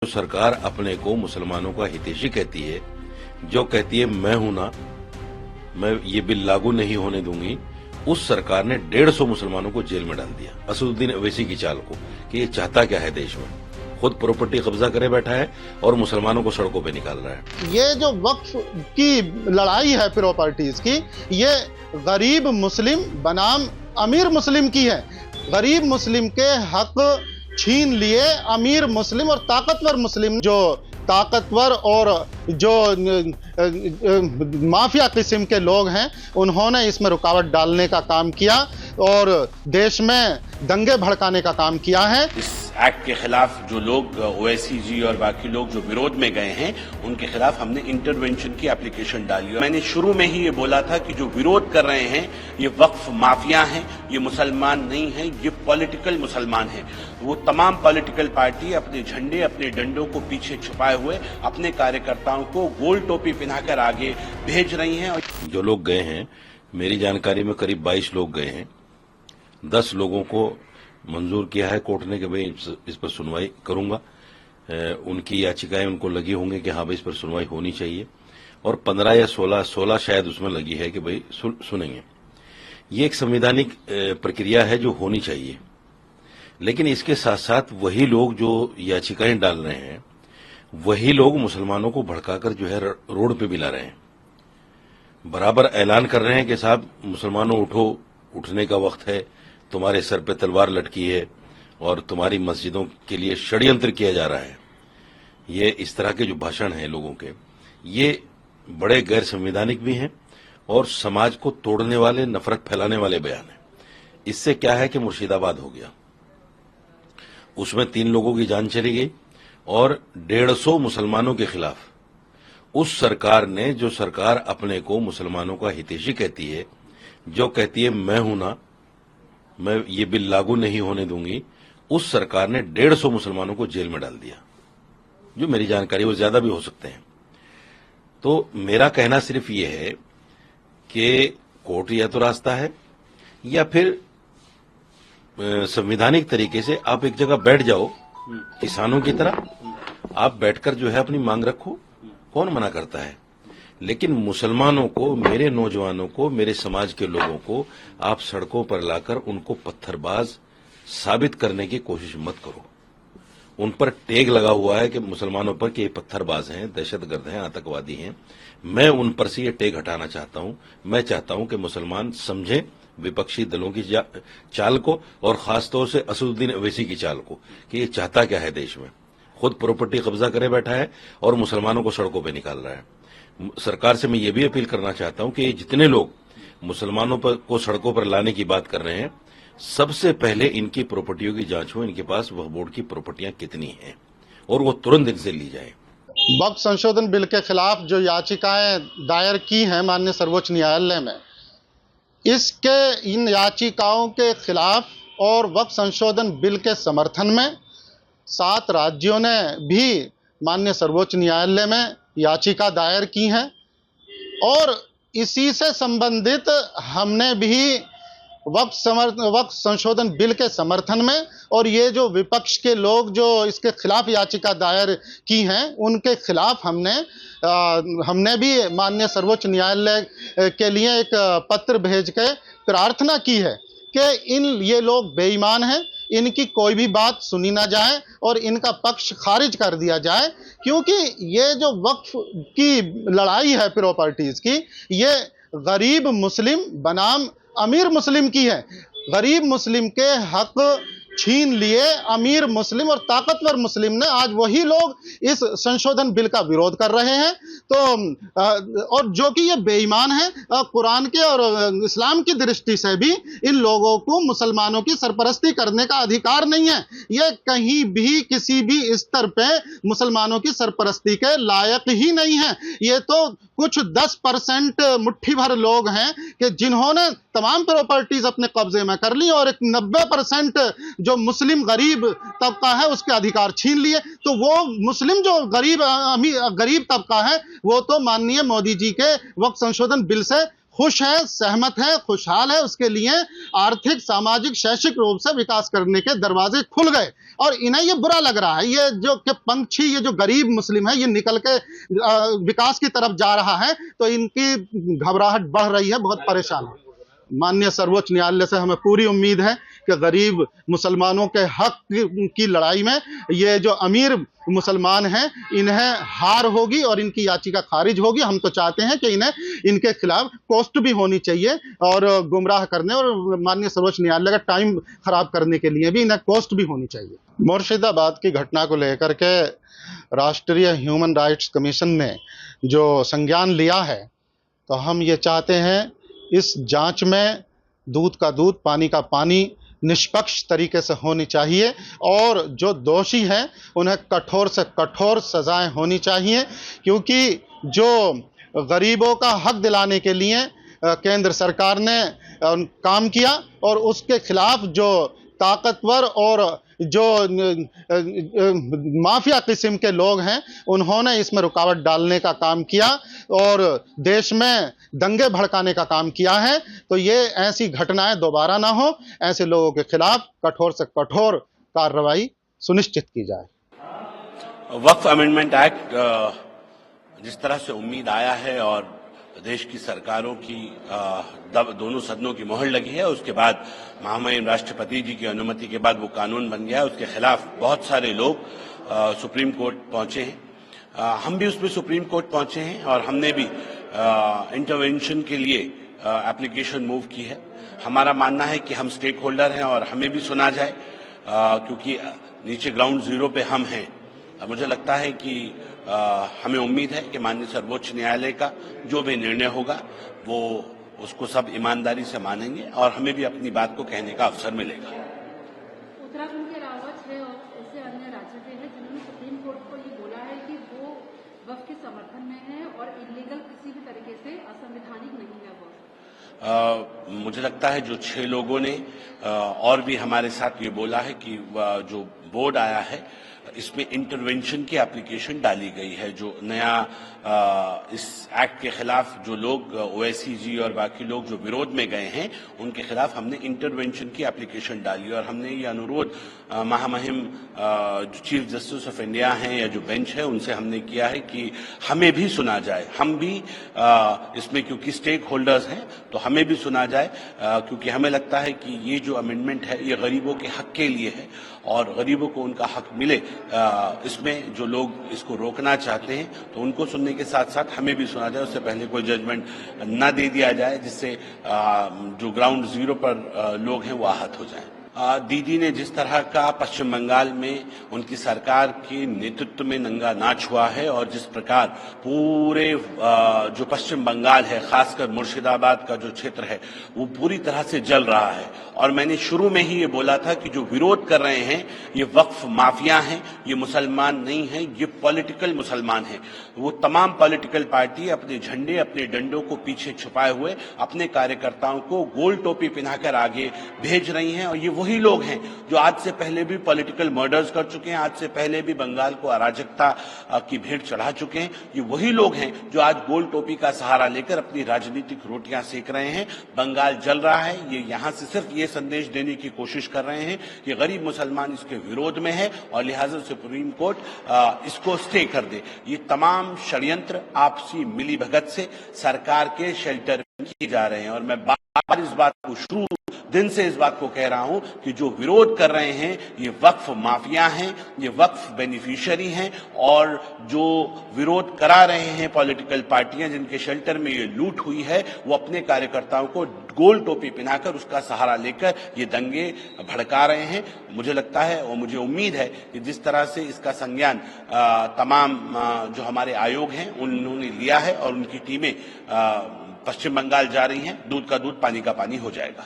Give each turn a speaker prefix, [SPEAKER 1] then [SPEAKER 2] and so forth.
[SPEAKER 1] सरकार अपने को मुसलमानों का हितैषी कहती है, जो कहती है मैं हूं ना, मैं ये बिल लागू नहीं होने दूंगी, उस सरकार ने 150 मुसलमानों को जेल में डाल दिया। असदुद्दीन अवैसी की चाल को कि ये चाहता क्या है देश में, खुद प्रॉपर्टी कब्जा करे बैठा है और मुसलमानों को सड़कों पे निकाल रहा है।
[SPEAKER 2] ये जो वक्फ की लड़ाई है प्रॉपर्टीज की, ये गरीब मुस्लिम बनाम अमीर मुस्लिम की है। गरीब मुस्लिम के हक छीन लिए अमीर मुस्लिम और ताकतवर मुस्लिम, जो ताकतवर और जो माफिया किस्म के लोग हैं, उन्होंने इसमें रुकावट डालने का काम किया और देश में दंगे भड़काने का काम किया है।
[SPEAKER 3] इस एक्ट के खिलाफ जो लोग ओवैसी जी और बाकी लोग जो विरोध में गए हैं, उनके खिलाफ हमने इंटरवेंशन की एप्लीकेशन डाली। मैंने शुरू में ही ये बोला था कि जो विरोध कर रहे हैं ये वक्फ माफिया हैं, ये मुसलमान नहीं हैं, ये पॉलिटिकल मुसलमान हैं। वो तमाम पॉलिटिकल पार्टी अपने झंडे अपने डंडों को पीछे छुपाए हुए अपने कार्यकर्ताओं को गोल टोपी पहनाकर आगे भेज रही हैं।
[SPEAKER 1] जो लोग गए हैं, मेरी जानकारी में करीब 22 लोग गए हैं। 10 लोगों को मंजूर किया है कोर्ट ने कि भाई इस पर सुनवाई करूंगा। उनकी याचिकाएं उनको लगी होंगी कि हाँ भाई इस पर सुनवाई होनी चाहिए, और 15 या 16 शायद उसमें लगी है कि भाई सुनेंगे। ये एक संवैधानिक प्रक्रिया है जो होनी चाहिए, लेकिन इसके साथ साथ वही लोग जो याचिकाएं डाल रहे हैं, वही लोग मुसलमानों को भड़काकर जो है रोड पे भी ला रहे हैं। बराबर ऐलान कर रहे हैं कि साहब मुसलमानों उठो, उठने का वक्त है, तुम्हारे सर पे तलवार लटकी है और तुम्हारी मस्जिदों के लिए षड्यंत्र किया जा रहा है। ये इस तरह के जो भाषण हैं लोगों के, ये बड़े गैर संवैधानिक भी हैं और समाज को तोड़ने वाले, नफरत फैलाने वाले बयान हैं। इससे क्या है कि मुर्शिदाबाद हो गया, उसमें 3 लोगों की जान चली गई और 150 मुसलमानों के खिलाफ उस सरकार ने, जो सरकार अपने को मुसलमानों का हितैषी कहती है, जो कहती है मैं हूं ना, मैं ये बिल लागू नहीं होने दूंगी, उस सरकार ने 150 मुसलमानों को जेल में डाल दिया। जो मेरी जानकारी, वो ज्यादा भी हो सकते हैं। तो मेरा कहना सिर्फ ये है कि कोर्ट या तो रास्ता है, या फिर संवैधानिक तरीके से आप एक जगह बैठ जाओ, किसानों की तरह आप बैठकर जो है अपनी मांग रखो, कौन मना करता है। लेकिन मुसलमानों को, मेरे नौजवानों को, मेरे समाज के लोगों को आप सड़कों पर लाकर उनको पत्थरबाज साबित करने की कोशिश मत करो। उन पर टैग लगा हुआ है कि मुसलमानों पर कि ये पत्थरबाज हैं, दहशतगर्द हैं, आतंकवादी हैं। मैं उन पर से ये टैग हटाना चाहता हूं। मैं चाहता हूं कि मुसलमान समझें विपक्षी दलों की चाल को, और खासतौर से असदुद्दीन अवैसी की चाल को, कि ये चाहता क्या है देश में, खुद प्रॉपर्टी कब्जा करे बैठा है और मुसलमानों को सड़कों पर निकाल रहा है। सरकार से मैं ये भी अपील करना चाहता हूं कि जितने लोग मुसलमानों को सड़कों पर लाने की बात कर रहे हैं, सबसे पहले इनकी प्रॉपर्टियों की जांच हो, इनके पास वह बोर्ड की प्रॉपर्टियां कितनी हैं, और वो तुरंत इनसे ली जाए।
[SPEAKER 2] वक्फ संशोधन बिल के खिलाफ जो याचिकाएं दायर की हैं माननीय सर्वोच्च न्यायालय में, इन याचिकाओं के खिलाफ और वक्फ संशोधन बिल के समर्थन में 7 राज्यों ने भी माननीय सर्वोच्च न्यायालय में याचिका दायर की है, और इसी से संबंधित हमने भी वक्फ संशोधन बिल के समर्थन में, और ये जो विपक्ष के लोग जो इसके खिलाफ याचिका दायर की हैं, उनके खिलाफ हमने भी माननीय सर्वोच्च न्यायालय के लिए एक पत्र भेज के प्रार्थना की है कि ये लोग बेईमान हैं, इनकी कोई भी बात सुनी ना जाए और इनका पक्ष खारिज कर दिया जाए, क्योंकि ये जो वक्फ की लड़ाई है प्रॉपर्टीज की, ये गरीब मुस्लिम बनाम अमीर मुस्लिम की है। गरीब मुस्लिम के हक छीन लिए अमीर मुस्लिम और ताकतवर मुस्लिम ने। आज वही लोग इस संशोधन बिल का विरोध कर रहे हैं, तो और जो कि ये बेईमान है। कुरान के और इस्लाम की दृष्टि से भी इन लोगों को मुसलमानों की सरपरस्ती करने का अधिकार नहीं है। ये कहीं भी किसी भी स्तर पे मुसलमानों की सरपरस्ती के लायक ही नहीं है। ये तो कुछ 10% मुट्ठी भर लोग हैं कि जिन्होंने तमाम प्रॉपर्टीज अपने कब्जे में कर ली, और एक 90% जो मुस्लिम गरीब तबका है उसके अधिकार छीन लिए। तो वो मुस्लिम जो गरीब तबका है, वो तो माननीय मोदी जी के वक्फ संशोधन बिल से खुश है, सहमत है, खुशहाल है। उसके लिए आर्थिक, सामाजिक, शैक्षिक रूप से विकास करने के दरवाजे खुल गए और इन्हें ये बुरा लग रहा है, ये जो कि पंछी, ये जो गरीब मुस्लिम है, ये निकल के विकास की तरफ जा रहा है, तो इनकी घबराहट बढ़ रही है, बहुत परेशान है। माननीय सर्वोच्च न्यायालय से हमें पूरी उम्मीद है कि गरीब मुसलमानों के हक की लड़ाई में ये जो अमीर मुसलमान हैं, इन्हें हार होगी और इनकी याचिका खारिज होगी। हम तो चाहते हैं कि इन्हें इनके खिलाफ कोस्ट भी होनी चाहिए और गुमराह करने और माननीय सर्वोच्च न्यायालय का टाइम खराब करने के लिए भी इन्हें कोस्ट भी होनी चाहिए। मुर्शिदाबाद की घटना को लेकर के राष्ट्रीय ह्यूमन राइट्स कमीशन ने जो संज्ञान लिया है, तो हम ये चाहते हैं इस जांच में दूध का दूध, पानी का पानी निष्पक्ष तरीके से होनी चाहिए और जो दोषी हैं उन्हें कठोर से कठोर सजाएं होनी चाहिए, क्योंकि जो गरीबों का हक दिलाने के लिए केंद्र सरकार ने काम किया और उसके खिलाफ जो ताकतवर और जो माफिया किस्म के लोग हैं, उन्होंने इसमें रुकावट डालने का काम किया और देश में दंगे भड़काने का काम किया है। तो ये ऐसी घटनाएं दोबारा ना हो, ऐसे लोगों के खिलाफ कठोर से कठोर कार्रवाई सुनिश्चित की जाए।
[SPEAKER 3] वक्फ अमेंडमेंट एक्ट जिस तरह से उम्मीद आया है और देश की सरकारों की दोनों सदनों की मोहर लगी है, उसके बाद महामहिम राष्ट्रपति जी की अनुमति के बाद वो कानून बन गया है, उसके खिलाफ बहुत सारे लोग सुप्रीम कोर्ट पहुंचे हैं। हम भी उसमें सुप्रीम कोर्ट पहुंचे हैं और हमने भी इंटरवेंशन के लिए एप्लीकेशन मूव की है। हमारा मानना है कि हम स्टेक होल्डर हैं और हमें भी सुना जाए, क्योंकि नीचे ग्राउंड जीरो पे हम हैं। मुझे लगता है कि हमें उम्मीद है कि माननीय सर्वोच्च न्यायालय का जो भी निर्णय होगा वो उसको सब ईमानदारी से मानेंगे और हमें भी अपनी बात को कहने का अवसर मिलेगा।
[SPEAKER 4] उत्तराखंड के अलावा 6 और ऐसे अन्य राज्य के हैं जिन्होंने सुप्रीम कोर्ट को ये बोला है कि वो वक्फ के समर्थन में है और इलीगल किसी भी तरीके से असंवैधानिक नहीं है वक्फ।
[SPEAKER 3] मुझे लगता है जो 6 लोगों ने और भी हमारे साथ ये बोला है कि जो बोर्ड आया है इसमें इंटरवेंशन की एप्लीकेशन डाली गई है। जो नया इस एक्ट के खिलाफ जो लोग ओवैसी जी और बाकी लोग जो विरोध में गए हैं, उनके खिलाफ हमने इंटरवेंशन की एप्लीकेशन डाली और हमने ये अनुरोध महामहिम जो चीफ जस्टिस ऑफ इंडिया हैं या जो बेंच है उनसे हमने किया है कि हमें भी सुना जाए। हम भी इसमें क्योंकि स्टेक होल्डर्स हैं तो हमें भी सुना जाए, क्योंकि हमें लगता है कि ये जो अमेंडमेंट है ये गरीबों के हक के लिए है और गरीबों को उनका हक मिले। इसमें जो लोग इसको रोकना चाहते हैं तो उनको सुनने के साथ साथ हमें भी सुना जाए, उससे पहले कोई जजमेंट ना दे दिया जाए जिससे जो ग्राउंड जीरो पर लोग हैं वो आहत हो जाएं। दीदी ने जिस तरह का पश्चिम बंगाल में उनकी सरकार के नेतृत्व में नंगा नाच हुआ है और जिस प्रकार पूरे जो पश्चिम बंगाल है, खासकर मुर्शिदाबाद का जो क्षेत्र है वो पूरी तरह से जल रहा है। और मैंने शुरू में ही ये बोला था कि जो विरोध कर रहे हैं ये वक्फ माफिया हैं, ये मुसलमान नहीं हैं, ये पॉलिटिकल मुसलमान हैं। वो तमाम पॉलिटिकल पार्टी अपने झंडे, अपने डंडों को पीछे छुपाए हुए अपने कार्यकर्ताओं को गोल टोपी पहनाकर आगे भेज रही हैं और ये वही लोग हैं जो आज से पहले भी पॉलिटिकल मर्डर्स कर चुके हैं, आज से पहले भी बंगाल को अराजकता की भेंट चढ़ा चुके हैं। ये वही लोग हैं जो आज गोल टोपी का सहारा लेकर अपनी राजनीतिक रोटियां सेक रहे हैं। बंगाल जल रहा है, ये यहां से सिर्फ ये संदेश देने की कोशिश कर रहे हैं कि गरीब मुसलमान इसके विरोध में है और लिहाजा सुप्रीम कोर्ट इसको स्टे कर दे। ये तमाम षड्यंत्र आपसी मिलीभगत से सरकार के शेल्टर किए जा रहे हैं और मैं बार इस बात को शुरू दिन से इस बात को कह रहा हूं कि जो विरोध कर रहे हैं ये वक्फ माफिया हैं, ये वक्फ बेनिफिशियरी हैं और जो विरोध करा रहे हैं पॉलिटिकल पार्टियां जिनके शेल्टर में ये लूट हुई है, वो अपने कार्यकर्ताओं को गोल टोपी पहनाकर उसका सहारा लेकर ये दंगे भड़का रहे हैं। मुझे लगता है और मुझे उम्मीद है कि जिस तरह से इसका संज्ञान तमाम जो हमारे आयोग हैं उन्होंने लिया है और उनकी टीमें पश्चिम बंगाल जा रही हैं, दूध का दूध पानी का पानी हो जाएगा।